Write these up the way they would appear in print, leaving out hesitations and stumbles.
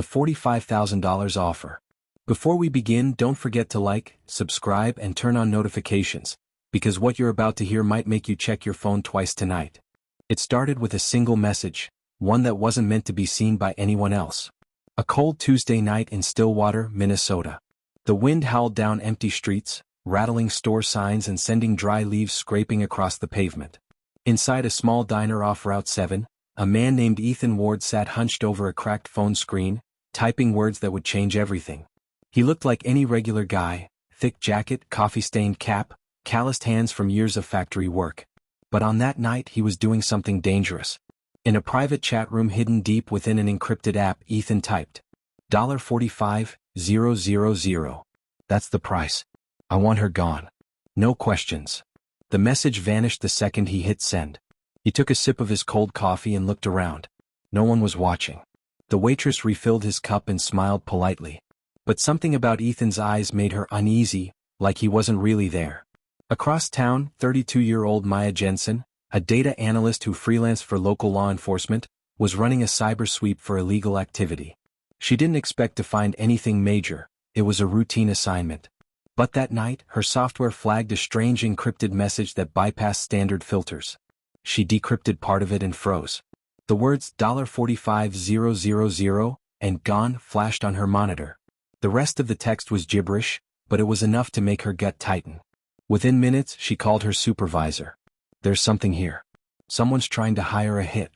the $45,000 offer. Before we begin, don't forget to like, subscribe and turn on notifications, because what you're about to hear might make you check your phone twice tonight. It started with a single message, one that wasn't meant to be seen by anyone else. A cold Tuesday night in Stillwater, Minnesota. The wind howled down empty streets, rattling store signs and sending dry leaves scraping across the pavement. Inside a small diner off Route 7, a man named Ethan Ward sat hunched over a cracked phone screen, typing words that would change everything. He looked like any regular guy, thick jacket, coffee-stained cap, calloused hands from years of factory work. But on that night he was doing something dangerous. In a private chat room hidden deep within an encrypted app, Ethan typed, $45,000. That's the price. I want her gone. No questions. The message vanished the second he hit send. He took a sip of his cold coffee and looked around. No one was watching. The waitress refilled his cup and smiled politely. But something about Ethan's eyes made her uneasy, like he wasn't really there. Across town, 32-year-old Maya Jensen, a data analyst who freelanced for local law enforcement, was running a cyber sweep for illegal activity. She didn't expect to find anything major. It was a routine assignment. But that night, her software flagged a strange encrypted message that bypassed standard filters. She decrypted part of it and froze. The words $45,000 and gone flashed on her monitor. The rest of the text was gibberish, but it was enough to make her gut tighten. Within minutes, she called her supervisor. There's something here. Someone's trying to hire a hit.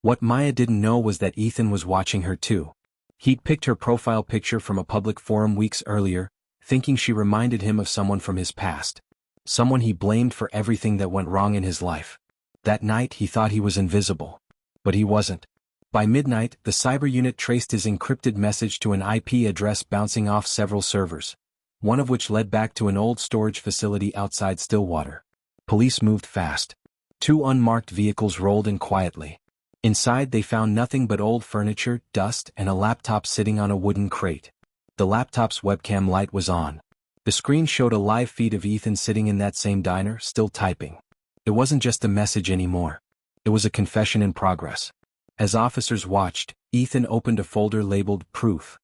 What Maya didn't know was that Ethan was watching her too. He'd picked her profile picture from a public forum weeks earlier, thinking she reminded him of someone from his past. Someone he blamed for everything that went wrong in his life. That night he thought he was invisible. But he wasn't. By midnight, the cyber unit traced his encrypted message to an IP address bouncing off several servers, one of which led back to an old storage facility outside Stillwater. Police moved fast. 2 unmarked vehicles rolled in quietly. Inside they found nothing but old furniture, dust, and a laptop sitting on a wooden crate. The laptop's webcam light was on. The screen showed a live feed of Ethan sitting in that same diner, still typing. It wasn't just a message anymore. It was a confession in progress. As officers watched, Ethan opened a folder labeled Proof.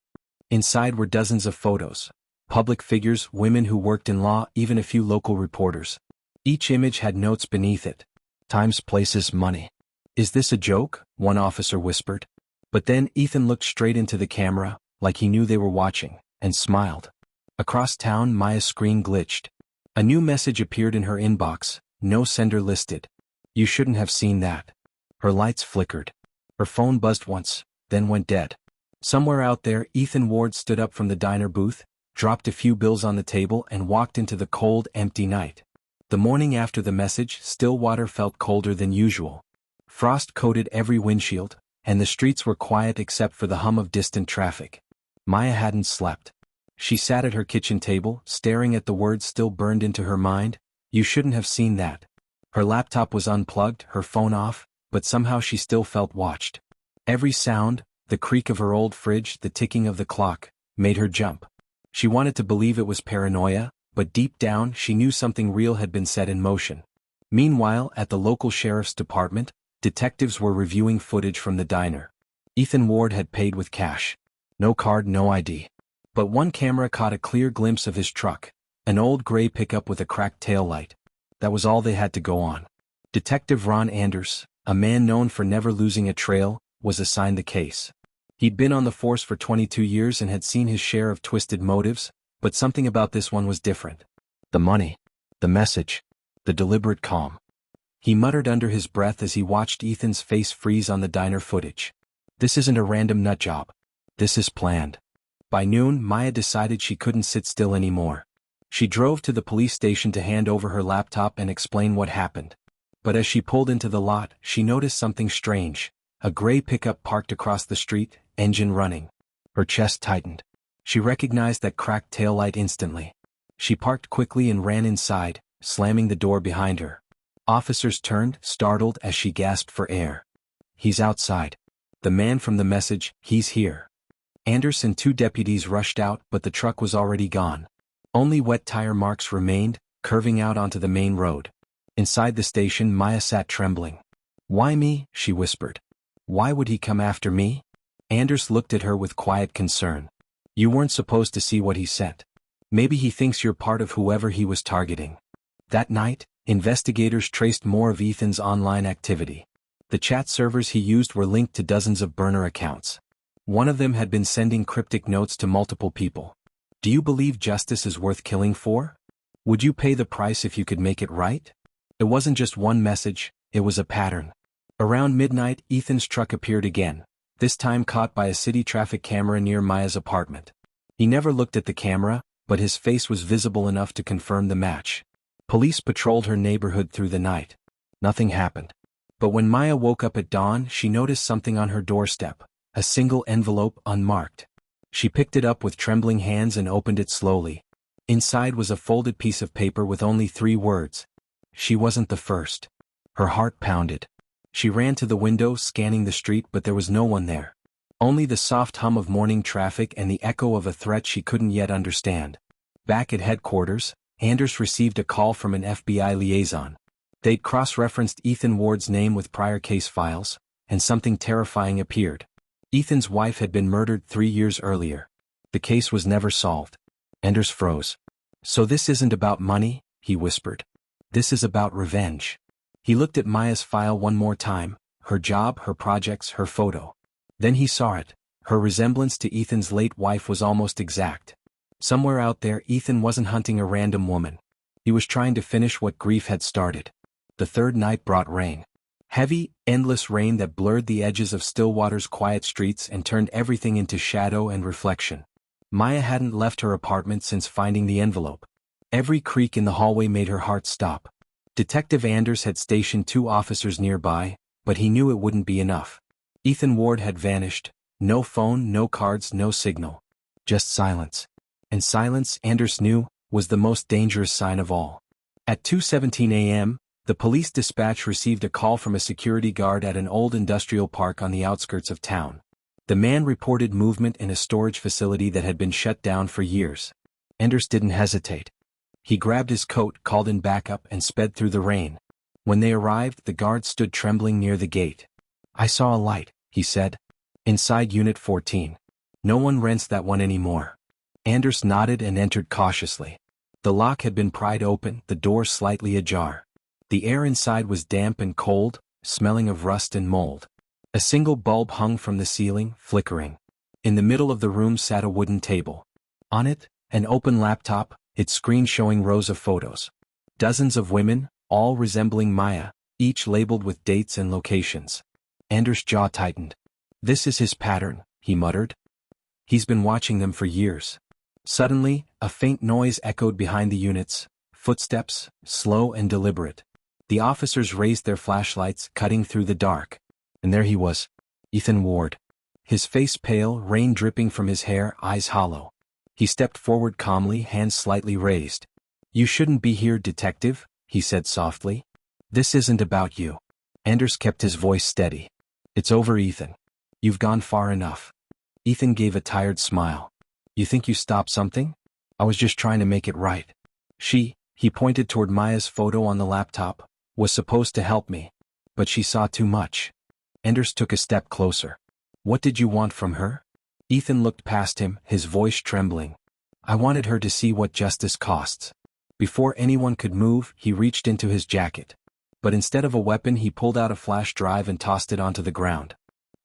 Inside were dozens of photos. Public figures, women who worked in law, even a few local reporters. Each image had notes beneath it. Times, places, money. Is this a joke? One officer whispered. But then Ethan looked straight into the camera, like he knew they were watching, and smiled. Across town, Maya's screen glitched. A new message appeared in her inbox, no sender listed. You shouldn't have seen that. Her lights flickered. Her phone buzzed once, then went dead. Somewhere out there, Ethan Ward stood up from the diner booth, dropped a few bills on the table and walked into the cold, empty night. The morning after the message, Stillwater felt colder than usual. Frost coated every windshield, and the streets were quiet except for the hum of distant traffic. Maya hadn't slept. She sat at her kitchen table, staring at the words still burned into her mind. You shouldn't have seen that. Her laptop was unplugged, her phone off, but somehow she still felt watched. Every sound, the creak of her old fridge, the ticking of the clock, made her jump. She wanted to believe it was paranoia, but deep down she knew something real had been set in motion. Meanwhile, at the local sheriff's department, detectives were reviewing footage from the diner. Ethan Ward had paid with cash. No card, no ID. But one camera caught a clear glimpse of his truck, an old gray pickup with a cracked taillight. That was all they had to go on. Detective Ron Anders, a man known for never losing a trail, was assigned the case. He'd been on the force for 22 years and had seen his share of twisted motives, but something about this one was different. The money. The message. The deliberate calm. He muttered under his breath as he watched Ethan's face freeze on the diner footage. This isn't a random nut job. This is planned. By noon, Maya decided she couldn't sit still anymore. She drove to the police station to hand over her laptop and explain what happened. But as she pulled into the lot, she noticed something strange. A gray pickup parked across the street, engine running. Her chest tightened. She recognized that cracked taillight instantly. She parked quickly and ran inside, slamming the door behind her. Officers turned, startled as she gasped for air. He's outside. The man from the message, he's here. Anders and 2 deputies rushed out, but the truck was already gone. Only wet tire marks remained, curving out onto the main road. Inside the station, Maya sat trembling. Why me? She whispered. Why would he come after me? Anders looked at her with quiet concern. You weren't supposed to see what he sent. Maybe he thinks you're part of whoever he was targeting. That night, investigators traced more of Ethan's online activity. The chat servers he used were linked to dozens of burner accounts. One of them had been sending cryptic notes to multiple people. Do you believe justice is worth killing for? Would you pay the price if you could make it right? It wasn't just one message, it was a pattern. Around midnight, Ethan's truck appeared again, this time caught by a city traffic camera near Maya's apartment. He never looked at the camera, but his face was visible enough to confirm the match. Police patrolled her neighborhood through the night. Nothing happened. But when Maya woke up at dawn, she noticed something on her doorstep, a single envelope unmarked. She picked it up with trembling hands and opened it slowly. Inside was a folded piece of paper with only 3 words. She wasn't the first. Her heart pounded. She ran to the window, scanning the street, but there was no one there. Only the soft hum of morning traffic and the echo of a threat she couldn't yet understand. Back at headquarters, Anders received a call from an FBI liaison. They'd cross-referenced Ethan Ward's name with prior case files, and something terrifying appeared. Ethan's wife had been murdered 3 years earlier. The case was never solved. Anders froze. So this isn't about money, he whispered. This is about revenge. He looked at Maya's file one more time, her job, her projects, her photo. Then he saw it. Her resemblance to Ethan's late wife was almost exact. Somewhere out there, Ethan wasn't hunting a random woman. He was trying to finish what grief had started. The third night brought rain. Heavy, endless rain that blurred the edges of Stillwater's quiet streets and turned everything into shadow and reflection. Maya hadn't left her apartment since finding the envelope. Every creak in the hallway made her heart stop. Detective Anders had stationed 2 officers nearby, but he knew it wouldn't be enough. Ethan Ward had vanished. No phone, no cards, no signal. Just silence. And silence, Anders knew, was the most dangerous sign of all. At 2:17 a.m., the police dispatch received a call from a security guard at an old industrial park on the outskirts of town. The man reported movement in a storage facility that had been shut down for years. Anders didn't hesitate. He grabbed his coat, called in backup, and sped through the rain. When they arrived, the guard stood trembling near the gate. I saw a light, he said. Inside Unit 14. No one rents that one anymore. Anders nodded and entered cautiously. The lock had been pried open, the door slightly ajar. The air inside was damp and cold, smelling of rust and mold. A single bulb hung from the ceiling, flickering. In the middle of the room sat a wooden table. On it, an open laptop, its screen showing rows of photos. Dozens of women, all resembling Maya, each labeled with dates and locations. Anders' jaw tightened. This is his pattern, he muttered. He's been watching them for years. Suddenly, a faint noise echoed behind the units, footsteps, slow and deliberate. The officers raised their flashlights, cutting through the dark. And there he was, Ethan Ward. His face pale, rain dripping from his hair, eyes hollow. He stepped forward calmly, hands slightly raised. You shouldn't be here, detective, he said softly. This isn't about you. Anders kept his voice steady. It's over, Ethan. You've gone far enough. Ethan gave a tired smile. You think you stopped something? I was just trying to make it right. He pointed toward Maya's photo on the laptop, was supposed to help me. But she saw too much. Anders took a step closer. What did you want from her? Ethan looked past him, his voice trembling. I wanted her to see what justice costs. Before anyone could move, he reached into his jacket. But instead of a weapon, he pulled out a flash drive and tossed it onto the ground.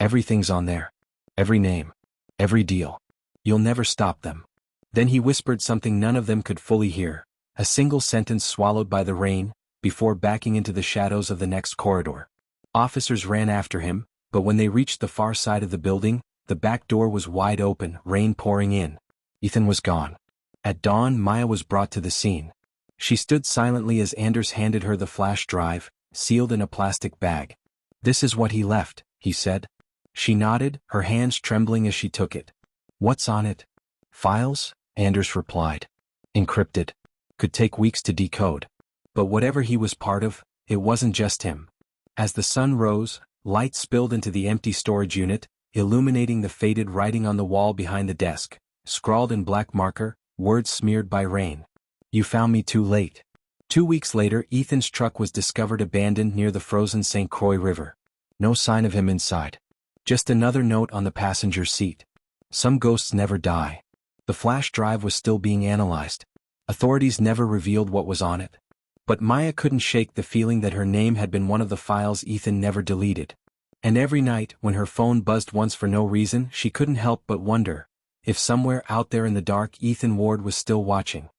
Everything's on there. Every name. Every deal. You'll never stop them. Then he whispered something none of them could fully hear, a single sentence swallowed by the rain, before backing into the shadows of the next corridor. Officers ran after him, but when they reached the far side of the building, the back door was wide open, rain pouring in. Ethan was gone. At dawn, Maya was brought to the scene. She stood silently as Anders handed her the flash drive, sealed in a plastic bag. This is what he left, he said. She nodded, her hands trembling as she took it. What's on it? Files, Anders replied. Encrypted. Could take weeks to decode. But whatever he was part of, it wasn't just him. As the sun rose, light spilled into the empty storage unit, illuminating the faded writing on the wall behind the desk, scrawled in black marker, words smeared by rain. You found me too late. 2 weeks later, Ethan's truck was discovered abandoned near the frozen St. Croix River. No sign of him inside. Just another note on the passenger seat. Some ghosts never die. The flash drive was still being analyzed. Authorities never revealed what was on it. But Maya couldn't shake the feeling that her name had been one of the files Ethan never deleted. And every night, when her phone buzzed once for no reason, she couldn't help but wonder if somewhere out there in the dark Ethan Ward was still watching.